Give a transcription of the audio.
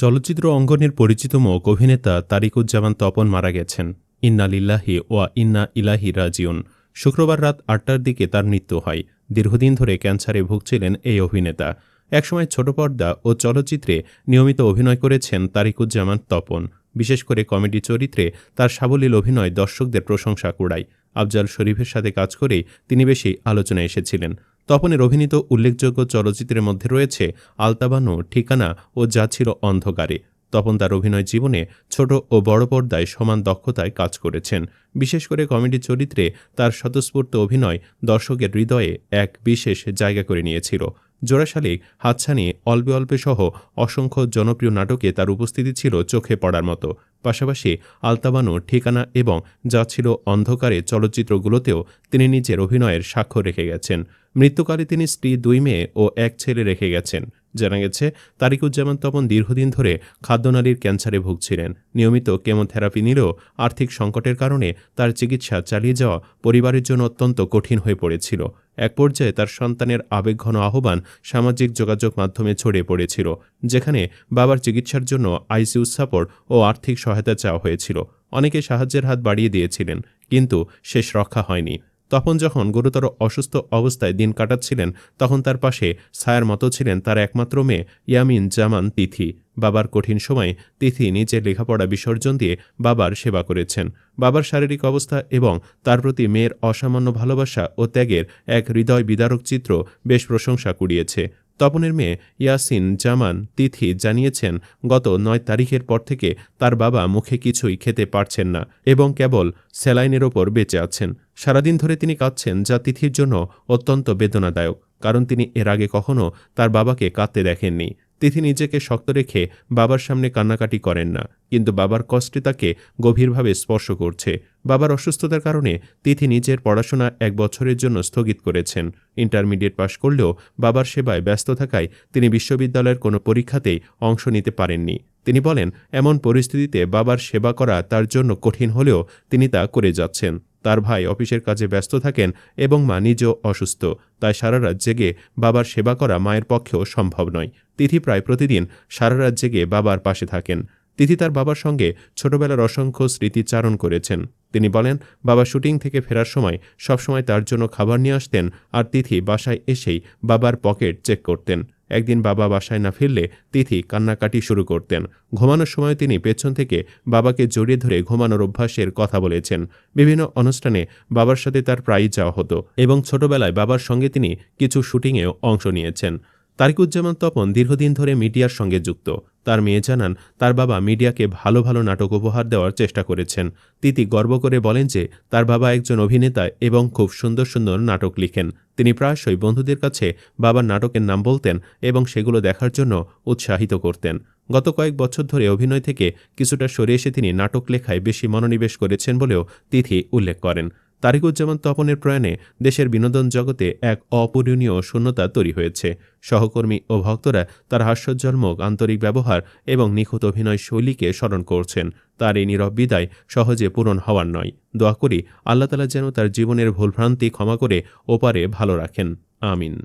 চলচ্চিত্র অঙ্গনের পরিচিত মুখ অভিনেতা তারিকুজ্জামান তপন মারা গেছেন। ইন্না লিল্লাহি ওয়া ইন্না ইলাইহি রাজিউন। শুক্রবার রাত ৮টার দিকে তার মৃত্যু হয়। দীর্ঘদিন ধরে ক্যান্সারে ভুগছিলেন এই অভিনেতা। একসময় ছোট পর্দা ও চলচ্চিত্রে নিয়মিত অভিনয় করেছেন তারিকুজ্জামান তপন। বিশেষ করে কমেডি চরিত্রে তার সাবলীল অভিনয় দর্শকদের প্রশংসা কুড়ায়। আফজাল শরীফের সাথে কাজ করেই তিনি বেশি আলোচনায় এসেছিলেন। তপনের অভিনীত উল্লেখযোগ্য চলচ্চিত্রের মধ্যে রয়েছে আলতাবানু, ঠিকানা ও যা ছিল অন্ধকারে। তপন তার অভিনয় জীবনে ছোট ও বড় পর্দায় সমান দক্ষতায় কাজ করেছেন। বিশেষ করে কমেডি চরিত্রে তার স্বতঃস্ফূর্ত অভিনয় দর্শকের হৃদয়ে এক বিশেষ জায়গা করে নিয়েছিল। জোড়া শালিক, হাতছানি, অল্পে অল্পে সহ অসংখ্য জনপ্রিয় নাটকে তার উপস্থিতি ছিল চোখে পড়ার মতো। পাশাপাশি আলতাবানু, ঠিকানা এবং যা ছিল অন্ধকারে চলচ্চিত্রগুলোতেও তিনি নিজের অভিনয়ের স্বাক্ষর রেখে গেছেন। মৃত্যুকালে তিনি স্ত্রী, ২ মেয়ে ও ১ ছেলে রেখে গেছেন। জানা গেছে, তারিকুজ্জামান তপন দীর্ঘদিন ধরে খাদ্যনালীর ক্যান্সারে ভুগছিলেন। নিয়মিত কেমোথেরাপি নিলেও আর্থিক সংকটের কারণে তার চিকিৎসা চালিয়ে যাওয়া পরিবারের জন্য অত্যন্ত কঠিন হয়ে পড়েছিল। এক পর্যায়ে তার সন্তানের আবেগঘন আহ্বান সামাজিক যোগাযোগ মাধ্যমে ছড়িয়ে পড়েছিল, যেখানে বাবার চিকিৎসার জন্য আইসিইউ সাপোর্ট ও আর্থিক সহায়তা চাওয়া হয়েছিল। অনেকে সাহায্যের হাত বাড়িয়ে দিয়েছিলেন, কিন্তু শেষ রক্ষা হয়নি। তখন যখন গুরুতর অসুস্থ অবস্থায় দিন কাটাচ্ছিলেন, তখন তার পাশে ছায়ার মতো ছিলেন তার একমাত্র মেয়ে ইয়ামিন জামান তিথি। বাবার কঠিন সময়ে তিথি নিজের লেখাপড়া বিসর্জন দিয়ে বাবার সেবা করেছেন। বাবার শারীরিক অবস্থা এবং তার প্রতি মেয়ের অসামান্য ভালোবাসা ও ত্যাগের এক হৃদয় বিদারক চিত্র বেশ প্রশংসা কুড়িয়েছে। তপনের মেয়ে ইয়াসিন জামান তিথি জানিয়েছেন, গত ৯ তারিখের পর থেকে তার বাবা মুখে কিছুই খেতে পারছেন না এবং কেবল স্যালাইনের ওপর বেঁচে আছেন। সারাদিন ধরে তিনি কাঁদছেন, যা তিথির জন্য অত্যন্ত বেদনাদায়ক, কারণ তিনি এর আগে কখনো তার বাবাকে কাঁদতে দেখেননি। তিথি নিজেকে শক্ত রেখে বাবার সামনে কান্নাকাটি করেন না, কিন্তু বাবার কষ্টে তাকে গভীরভাবে স্পর্শ করছে। বাবার অসুস্থতার কারণে তিথি নিজের পড়াশোনা ১ বছরের জন্য স্থগিত করেছেন। ইন্টারমিডিয়েট পাশ করলেও বাবার সেবায় ব্যস্ত থাকায় তিনি বিশ্ববিদ্যালয়ের কোনো পরীক্ষাতেই অংশ নিতে পারেননি। তিনি বলেন, এমন পরিস্থিতিতে বাবার সেবা করা তার জন্য কঠিন হলেও তিনি তা করে যাচ্ছেন। তার ভাই অফিসের কাজে ব্যস্ত থাকেন এবং মা নিজেও অসুস্থ, তাই সারা রাত জেগে বাবার সেবা করা মায়ের পক্ষেও সম্ভব নয়। তিথি প্রায় প্রতিদিন সারা রাত জেগে বাবার পাশে থাকেন। তিথি তার বাবার সঙ্গে ছোটবেলার অসংখ্য স্মৃতিচারণ করেছেন। তিনি বলেন, বাবা শুটিং থেকে ফেরার সময় সবসময় তার জন্য খাবার নিয়ে আসতেন, আর তিথি বাসায় এসেই বাবার পকেট চেক করতেন। একদিন বাবা বাসায় না ফিরলে তিথি কান্নাকাটি শুরু করতেন। ঘুমানোর সময় তিনি পেছন থেকে বাবাকে জড়িয়ে ধরে ঘুমানোর অভ্যাসের কথা বলেছেন। বিভিন্ন অনুষ্ঠানে বাবার সাথে তার প্রায়ই যাওয়া হতো এবং ছোটবেলায় বাবার সঙ্গে তিনি কিছু শুটিংয়েও অংশ নিয়েছেন। তারিকুজ্জামান তপন দীর্ঘদিন ধরে মিডিয়ার সঙ্গে যুক্ত। তার মেয়ে জানান, তার বাবা মিডিয়াকে ভালো ভালো নাটক উপহার দেওয়ার চেষ্টা করেছেন। তিথি গর্ব করে বলেন যে তার বাবা একজন অভিনেতা এবং খুব সুন্দর সুন্দর নাটক লিখেন। তিনি প্রায়শই বন্ধুদের কাছে বাবার নাটকের নাম বলতেন এবং সেগুলো দেখার জন্য উৎসাহিত করতেন। গত কয়েক বছর ধরে অভিনয় থেকে কিছুটা সরে এসে তিনি নাটক লেখায় বেশি মনোনিবেশ করেছেন বলেও তিথি উল্লেখ করেন। তারিকুজ্জামান তপনের প্রয়াণে দেশের বিনোদন জগতে এক অপূরণীয় শূন্যতা তৈরি হয়েছে। সহকর্মী ও ভক্তরা তার হাস্যোজ্জ্বল মুখ, আন্তরিক ব্যবহার এবং নিখুঁত অভিনয় শৈলীকে স্মরণ করছেন। তার এই নীরব বিদায় সহজে পূরণ হওয়ার নয়। দোয়া করি আল্লাহ তাআলা যেন তার জীবনের ভুলভ্রান্তি ক্ষমা করে ওপারে ভালো রাখেন। আমিন।